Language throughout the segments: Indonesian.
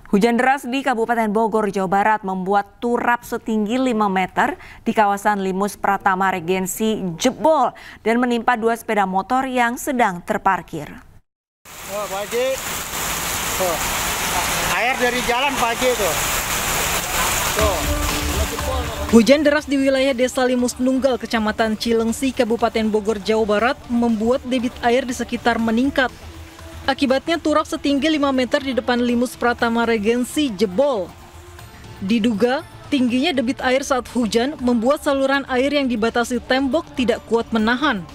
Hujan deras di Kabupaten Bogor, Jawa Barat membuat turap setinggi 5 meter di kawasan Limus Pratama Regensi jebol dan menimpa 2 sepeda motor yang sedang terparkir. Oh, Pak Haji. Tuh. Air dari jalan Pak Haji tuh. Tuh. Hujan deras di wilayah Desa Limus Nunggal, Kecamatan Cilengsi, Kabupaten Bogor, Jawa Barat membuat debit air di sekitar meningkat. Akibatnya turap setinggi 5 meter di depan Limus Pratama Regensi jebol. Diduga tingginya debit air saat hujan membuat saluran air yang dibatasi tembok tidak kuat menahan.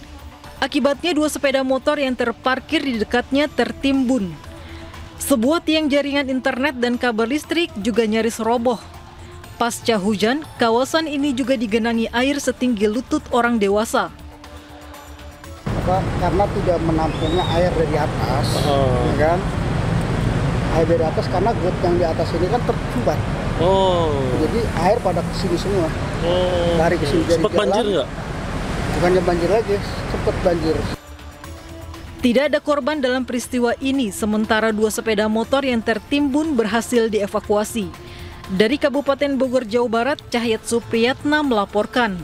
Akibatnya 2 sepeda motor yang terparkir di dekatnya tertimbun. Sebuah tiang jaringan internet dan kabel listrik juga nyaris roboh. Pasca hujan, kawasan ini juga digenangi air setinggi lutut orang dewasa. Karena tidak menampungnya air dari atas, ya kan? Air dari atas karena got yang di atas ini kan tersumbat. Jadi air pada kesini semua. Dari kesini dari sempat jalan. Banjir nggak? Bukannya banjir lagi, sempat banjir. Tidak ada korban dalam peristiwa ini, sementara 2 sepeda motor yang tertimbun berhasil dievakuasi. Dari Kabupaten Bogor, Jawa Barat, Cahyat Supriyatna melaporkan.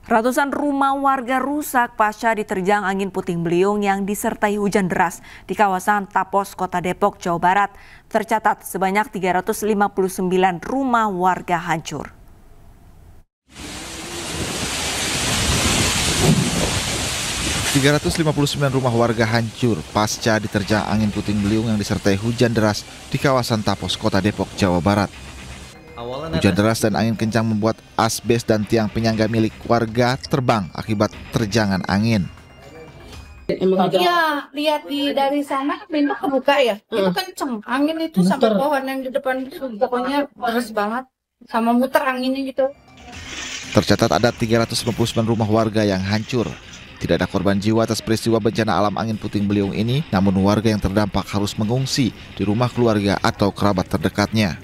Ratusan rumah warga rusak pasca diterjang angin puting beliung yang disertai hujan deras di kawasan Tapos, Kota Depok, Jawa Barat. Tercatat sebanyak 359 rumah warga hancur. Rumah warga hancur pasca diterjang angin puting beliung yang disertai hujan deras di kawasan Tapos, Kota Depok, Jawa Barat. Hujan deras dan angin kencang membuat asbes dan tiang penyangga milik warga terbang akibat terjangan angin. Iya, lihat dari sana pintu kebuka ya. Itu kenceng, angin itu sampai pohon yang di depan itu pokoknya deras banget. Sama muter anginnya gitu. Tercatat ada 399 rumah warga yang hancur. Tidak ada korban jiwa atas peristiwa bencana alam angin puting beliung ini, namun warga yang terdampak harus mengungsi di rumah keluarga atau kerabat terdekatnya.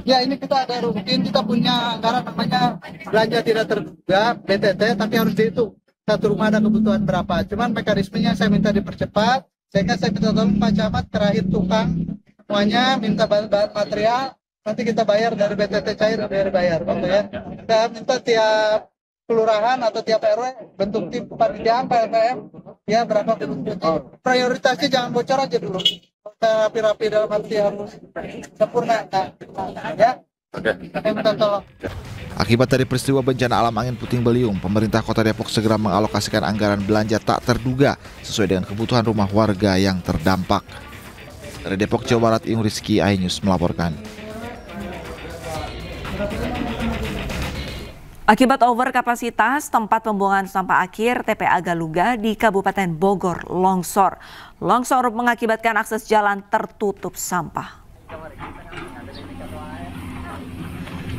Ya ini kita ada rutin, kita punya anggaran namanya belanja tidak terduga BTT, tapi harus dihitung satu rumah ada kebutuhan berapa. Cuman mekanismenya saya minta dipercepat, sehingga saya minta tolong Pak Camat terakhir tukang semuanya minta bahan material, nanti kita bayar dari BTT cair dari bayar, gitu ya. Kita minta tiap kelurahan atau tiap RW bentuk tim kepanitiaan PLPM ya berapa kebutuhan. Prioritasnya jangan bocor aja dulu. Rapi-rapi dalam arti harus sempurna. Ya. Oke. Minta tolong. Akibat dari peristiwa bencana alam angin puting beliung, pemerintah Kota Depok segera mengalokasikan anggaran belanja tak terduga sesuai dengan kebutuhan rumah warga yang terdampak. Dari Depok, Jawa Barat, Yung Rizky, iNews melaporkan. Akibat overkapasitas tempat pembuangan sampah akhir TPA Galuga di Kabupaten Bogor longsor. Longsor mengakibatkan akses jalan tertutup sampah.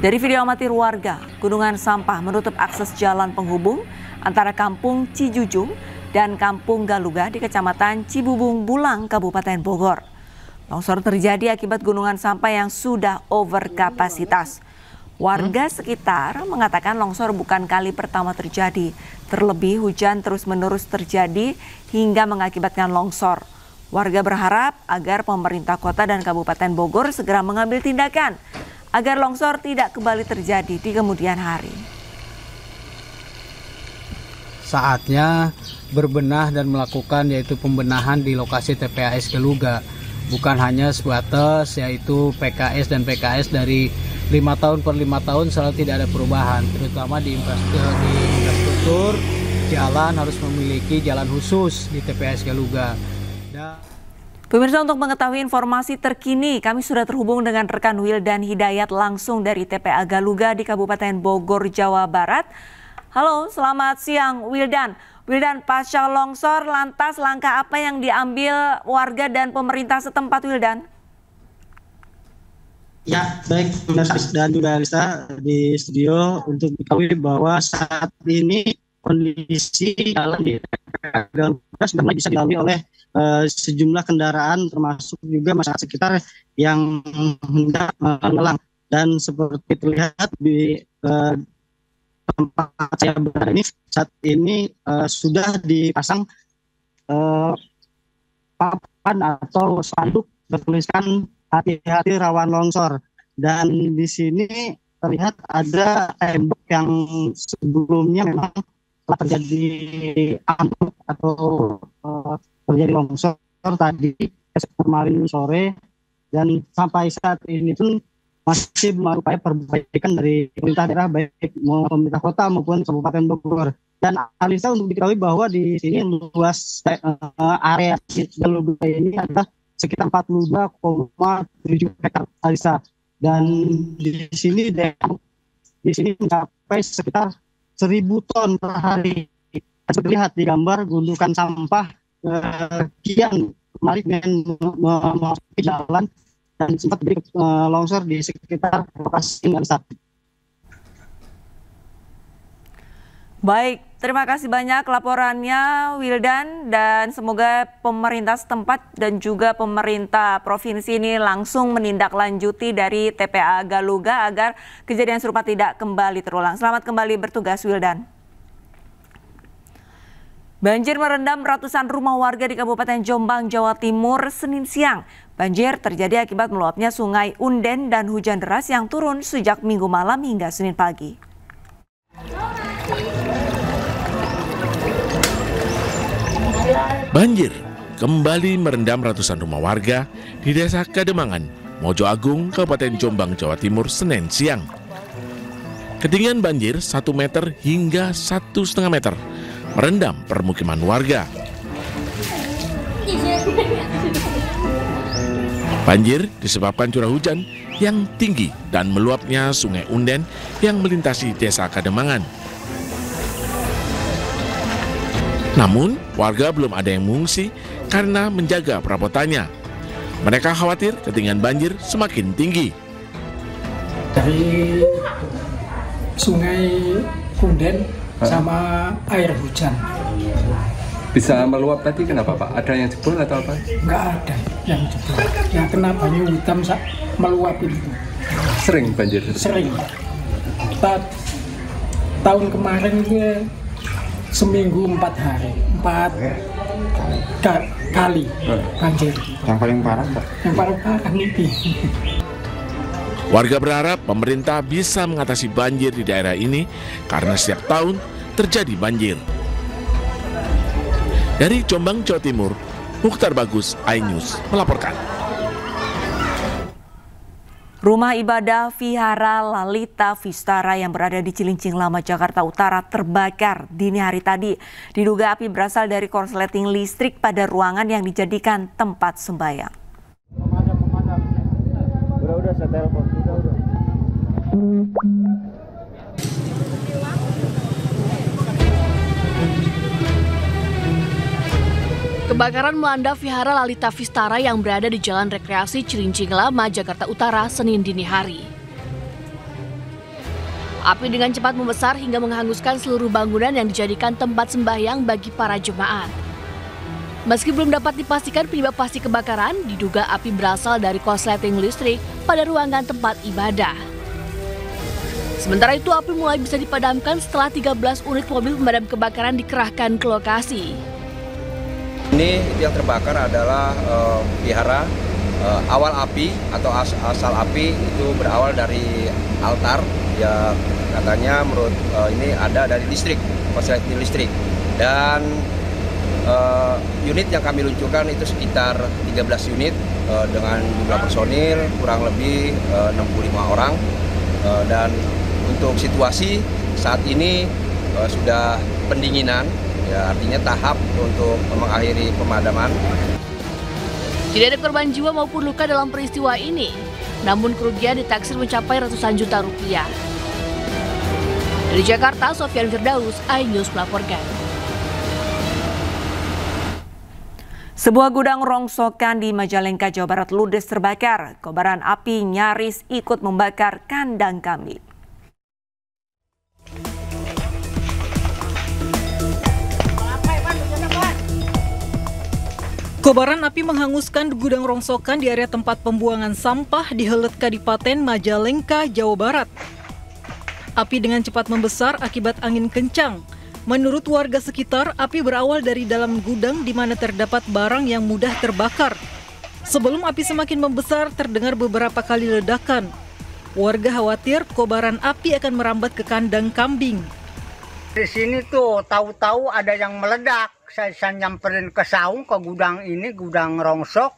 Dari video amatir warga, gunungan sampah menutup akses jalan penghubung antara Kampung Cijujung dan Kampung Galuga di Kecamatan Cibubung Bulang, Kabupaten Bogor. Longsor terjadi akibat gunungan sampah yang sudah overkapasitas. Warga sekitar mengatakan longsor bukan kali pertama terjadi. Terlebih hujan terus-menerus terjadi hingga mengakibatkan longsor. Warga berharap agar pemerintah kota dan Kabupaten Bogor segera mengambil tindakan agar longsor tidak kembali terjadi di kemudian hari. Saatnya berbenah dan melakukan yaitu pembenahan di lokasi TPAS Galuga. Bukan hanya sebatas yaitu PKS dan PKS dari 5 tahun per 5 tahun selalu tidak ada perubahan, terutama di infrastruktur jalan harus memiliki jalan khusus di TPAS Galuga. Pemirsa, untuk mengetahui informasi terkini, kami sudah terhubung dengan rekan Wildan Hidayat langsung dari TPA Galuga di Kabupaten Bogor, Jawa Barat. Halo, selamat siang Wildan. Wildan, pasca longsor, lantas langkah apa yang diambil warga dan pemerintah setempat, Wildan? Ya, baik dan juga Lisa di studio untuk diketahui bahwa saat ini kondisi jalan di Galuga sudah mulai bisa dilalui oleh sejumlah kendaraan termasuk juga masyarakat sekitar yang hendak melalang. Dan seperti terlihat di tempat saya berada ini saat ini sudah dipasang papan atau spanduk bertuliskan hati-hati rawan longsor. Dan di sini terlihat ada tembok yang sebelumnya memang telah terjadi ambruk atau terjadi longsor tadi kemarin sore, dan sampai saat ini pun masih belum ada perbaikan dari pemerintah daerah, baik pemerintah kota maupun Kabupaten Bogor. Dan Alisa, untuk diketahui bahwa di sini luas area Galuga ini adalah sekitar 42,7 hektar, Alisa. Dan di sini mencapai sekitar 1.000 ton per hari. Seperti lihat di gambar, gundukan sampah kian kemarin dengan memasuki jalan dan sempat terjadi longsor di sekitar lokasi Alisa. Baik, terima kasih banyak laporannya Wildan, dan semoga pemerintah setempat dan juga pemerintah provinsi ini langsung menindaklanjuti dari TPA Galuga agar kejadian serupa tidak kembali terulang. Selamat kembali bertugas, Wildan. Banjir merendam ratusan rumah warga di Kabupaten Jombang, Jawa Timur, Senin siang. Banjir terjadi akibat meluapnya Sungai Unden dan hujan deras yang turun sejak Minggu malam hingga Senin pagi. Banjir kembali merendam ratusan rumah warga di Desa Kademangan, Mojo Agung, Kabupaten Jombang, Jawa Timur, Senin siang. Ketinggian banjir 1 meter hingga 1,5 meter merendam permukiman warga. Banjir disebabkan curah hujan yang tinggi dan meluapnya Sungai Unden yang melintasi Desa Kademangan. Namun, warga belum ada yang mengungsi karena menjaga perabotannya. Mereka khawatir ketinggian banjir semakin tinggi. Dari Sungai Unden sama air hujan. Bisa meluap tadi kenapa Pak? Ada yang jebol atau apa? Nggak ada yang jebol. Yang kena banyu hitam meluap itu. Sering banjir? Sering. Tahun kemarin itu seminggu 4 hari, 4 kali banjir. Yang paling parah Pak? Yang paling parah ini. Warga berharap pemerintah bisa mengatasi banjir di daerah ini karena setiap tahun terjadi banjir. Dari Jombang, Jawa Timur, Mukhtar Bagus, iNews melaporkan. Rumah ibadah Vihara Lalita Vistara yang berada di Cilincing Lama, Jakarta Utara terbakar dini hari tadi. Diduga api berasal dari korsleting listrik pada ruangan yang dijadikan tempat sembahyang. Udah saya telepon. Kebakaran melanda Vihara Lalita Vistara yang berada di Jalan Rekreasi Cilincing Lama, Jakarta Utara, Senin dini hari. Api dengan cepat membesar hingga menghanguskan seluruh bangunan yang dijadikan tempat sembahyang bagi para jemaat. Meski belum dapat dipastikan penyebab pasti kebakaran, diduga api berasal dari korsleting listrik pada ruangan tempat ibadah. Sementara itu, api mulai bisa dipadamkan setelah 13 unit mobil pemadam kebakaran dikerahkan ke lokasi. Ini yang terbakar adalah vihara. Awal api atau asal api itu berawal dari altar, ya katanya menurut ini ada dari listrik, korsleting listrik. Dan unit yang kami luncurkan itu sekitar 13 unit dengan jumlah personil kurang lebih 65 orang. Dan untuk situasi saat ini sudah pendinginan. Ya, artinya tahap untuk mengakhiri pemadaman. Tidak ada korban jiwa maupun luka dalam peristiwa ini, namun kerugian ditaksir mencapai ratusan juta rupiah. Dari Jakarta, Sofyan Firdaus, iNews melaporkan. Sebuah gudang rongsokan di Majalengka, Jawa Barat ludes terbakar. Kobaran api nyaris ikut membakar kandang kambing. Kobaran api menghanguskan gudang rongsokan di area tempat pembuangan sampah di Helet, Kadipaten Majalengka, Jawa Barat. Api dengan cepat membesar akibat angin kencang. Menurut warga sekitar, api berawal dari dalam gudang di mana terdapat barang yang mudah terbakar. Sebelum api semakin membesar, terdengar beberapa kali ledakan. Warga khawatir kobaran api akan merambat ke kandang kambing. Di sini tuh tahu-tahu ada yang meledak. Saya nyamperin ke saung, ke gudang ini, gudang rongsok.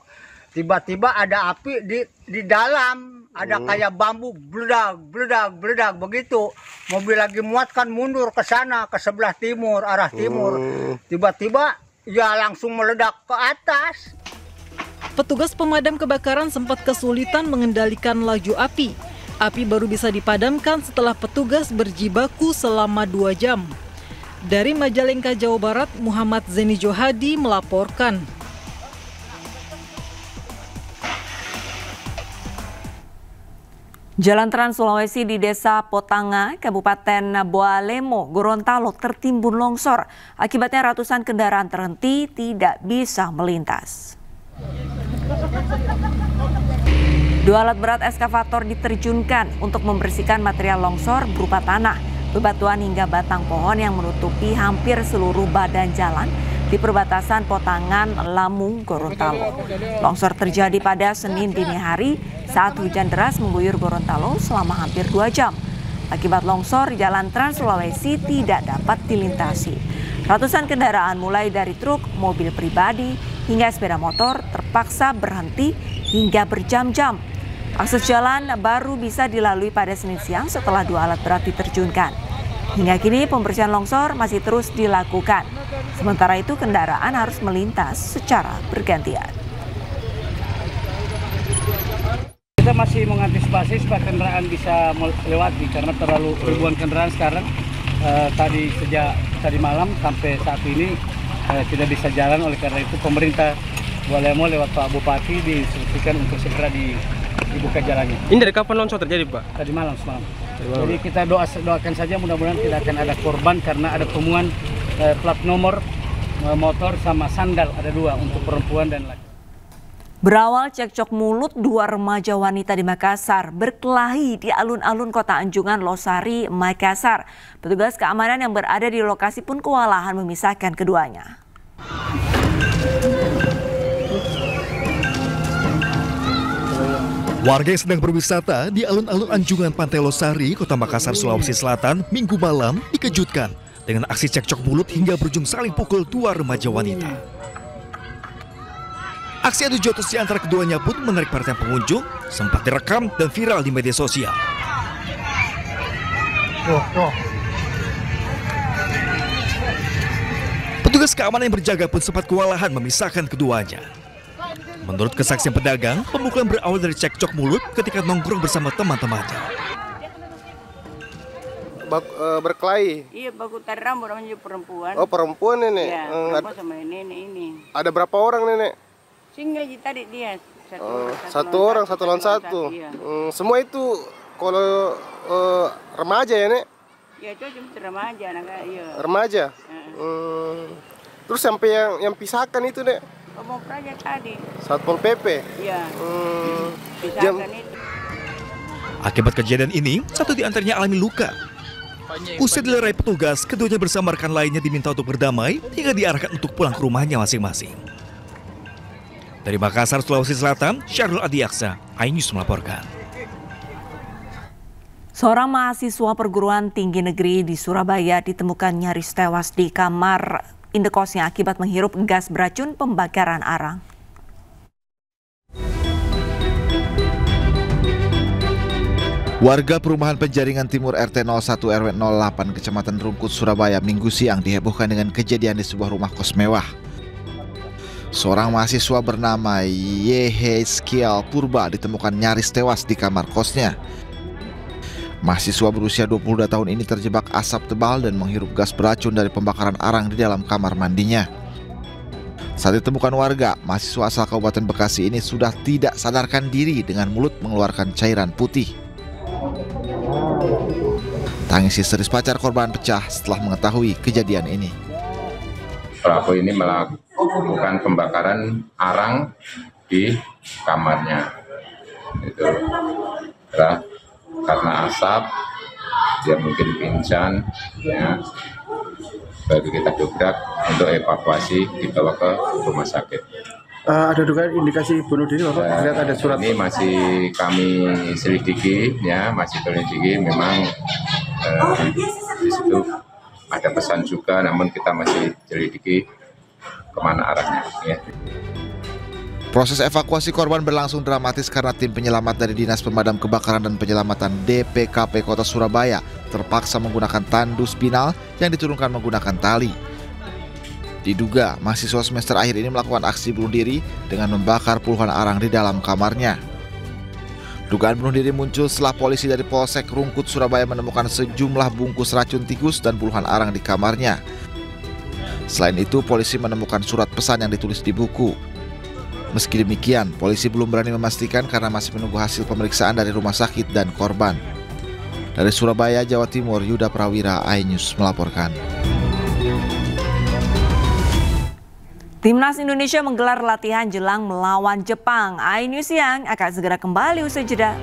Tiba-tiba ada api di dalam. Ada kayak bambu, bledak begitu. Mobil lagi muat kan mundur ke sana, ke sebelah timur, arah timur. Tiba-tiba ya langsung meledak ke atas. Petugas pemadam kebakaran sempat kesulitan mengendalikan laju api. Api baru bisa dipadamkan setelah petugas berjibaku selama 2 jam. Dari Majalengka, Jawa Barat, Muhammad Zeni Johadi melaporkan. Jalan Trans Sulawesi di Desa Potanga, Kabupaten Boalemo, Gorontalo tertimbun longsor. Akibatnya ratusan kendaraan terhenti tidak bisa melintas. 2 alat berat eskavator diterjunkan untuk membersihkan material longsor berupa tanah, bebatuan hingga batang pohon yang menutupi hampir seluruh badan jalan di perbatasan Potangan, Lamung, Gorontalo. Longsor terjadi pada Senin dini hari saat hujan deras mengguyur Gorontalo selama hampir 2 jam. Akibat longsor, jalan Trans Sulawesi tidak dapat dilintasi. Ratusan kendaraan mulai dari truk, mobil pribadi, hingga sepeda motor terpaksa berhenti hingga berjam-jam. Akses jalan baru bisa dilalui pada Senin siang setelah 2 alat berat diterjunkan. Hingga kini pembersihan longsor masih terus dilakukan. Sementara itu kendaraan harus melintas secara bergantian. Kita masih mengantisipasi supaya kendaraan bisa melewati karena terlalu ribuan kendaraan sekarang. Sejak tadi malam sampai saat ini tidak bisa jalan, oleh karena itu pemerintah Boalemo lewat Pak Bupati diinstruksikan untuk segera dibuka jalannya. Ini dari kapan longsor terjadi, Pak? Tadi malam, semalam. Jadi kita doakan saja mudah-mudahan tidak akan ada korban karena ada temuan plat nomor motor sama sandal, ada 2 untuk perempuan dan laki. Berawal cekcok mulut, 2 remaja wanita di Makassar berkelahi di alun-alun Kota Anjungan Losari, Makassar. Petugas keamanan yang berada di lokasi pun kewalahan memisahkan keduanya. Warga yang sedang berwisata di alun-alun Anjungan Pantai Losari, Kota Makassar, Sulawesi Selatan, Minggu malam dikejutkan dengan aksi cekcok mulut hingga berujung saling pukul 2 remaja wanita. Aksi adu jotos di antara keduanya pun menarik perhatian pengunjung, sempat direkam dan viral di media sosial. Petugas keamanan yang berjaga pun sempat kewalahan memisahkan keduanya. Menurut kesaksian pedagang, pemukulan berawal dari cekcok mulut ketika nongkrong bersama teman-temannya. Berkelahi? Iya, baku tadi rambut namanya perempuan. Oh, perempuan nenek? Iya, perempuan sama nenek ini. Ada berapa orang nenek? Single tadi dia. Satu orang, satu lawan satu. Iya. Semua itu kalau remaja ya, Nek? Iya, itu cuma remaja. Iya. Remaja? Terus sampai yang pisahkan itu, Nek? Mau praja tadi. Satpol PP? Iya. Pisahkan itu. Akibat kejadian ini, 1 di antaranya alami luka. Usai dilerai petugas, keduanya bersama rekan lainnya diminta untuk berdamai hingga diarahkan untuk pulang ke rumahnya masing-masing. Dari Makassar, Sulawesi Selatan, Syahrul Adiaksa, iNews melaporkan. Seorang mahasiswa perguruan tinggi negeri di Surabaya ditemukan nyaris tewas di kamar indekosnya akibat menghirup gas beracun pembakaran arang. Warga perumahan Penjaringan Timur RT 01 RW 08 Kecamatan Rungkut, Surabaya Minggu siang dihebohkan dengan kejadian di sebuah rumah kos mewah. Seorang mahasiswa bernama Yehezkiel Purba ditemukan nyaris tewas di kamar kosnya. Mahasiswa berusia 22 tahun ini terjebak asap tebal dan menghirup gas beracun dari pembakaran arang di dalam kamar mandinya. Saat ditemukan warga, mahasiswa asal Kabupaten Bekasi ini sudah tidak sadarkan diri dengan mulut mengeluarkan cairan putih. Tangis histeris pacar korban pecah setelah mengetahui kejadian ini. Pelaku ini melakukan pembakaran arang di kamarnya. Itu karena asap, dia mungkin pingsan, ya. Baru kita dobrak untuk evakuasi dibawa ke rumah sakit. Ada dugaan indikasi bunuh diri, Bapak? Lihat ada surat. Ini masih kami selidiki, ya, masih selidiki. Memang di situ ada pesan juga, namun kita masih selidiki kemana arahnya. Ya. Proses evakuasi korban berlangsung dramatis karena tim penyelamat dari Dinas Pemadam Kebakaran dan Penyelamatan DPKP Kota Surabaya terpaksa menggunakan tandus spinal yang diturunkan menggunakan tali. Diduga mahasiswa semester akhir ini melakukan aksi bunuh diri dengan membakar puluhan arang di dalam kamarnya. Dugaan bunuh diri muncul setelah polisi dari Polsek Rungkut Surabaya menemukan sejumlah bungkus racun tikus dan puluhan arang di kamarnya. Selain itu, polisi menemukan surat pesan yang ditulis di buku. Meski demikian, polisi belum berani memastikan karena masih menunggu hasil pemeriksaan dari rumah sakit dan korban. Dari Surabaya, Jawa Timur, Yuda Prawira, iNews melaporkan. Timnas Indonesia menggelar latihan jelang melawan Jepang. iNews Siang akan segera kembali usai jeda.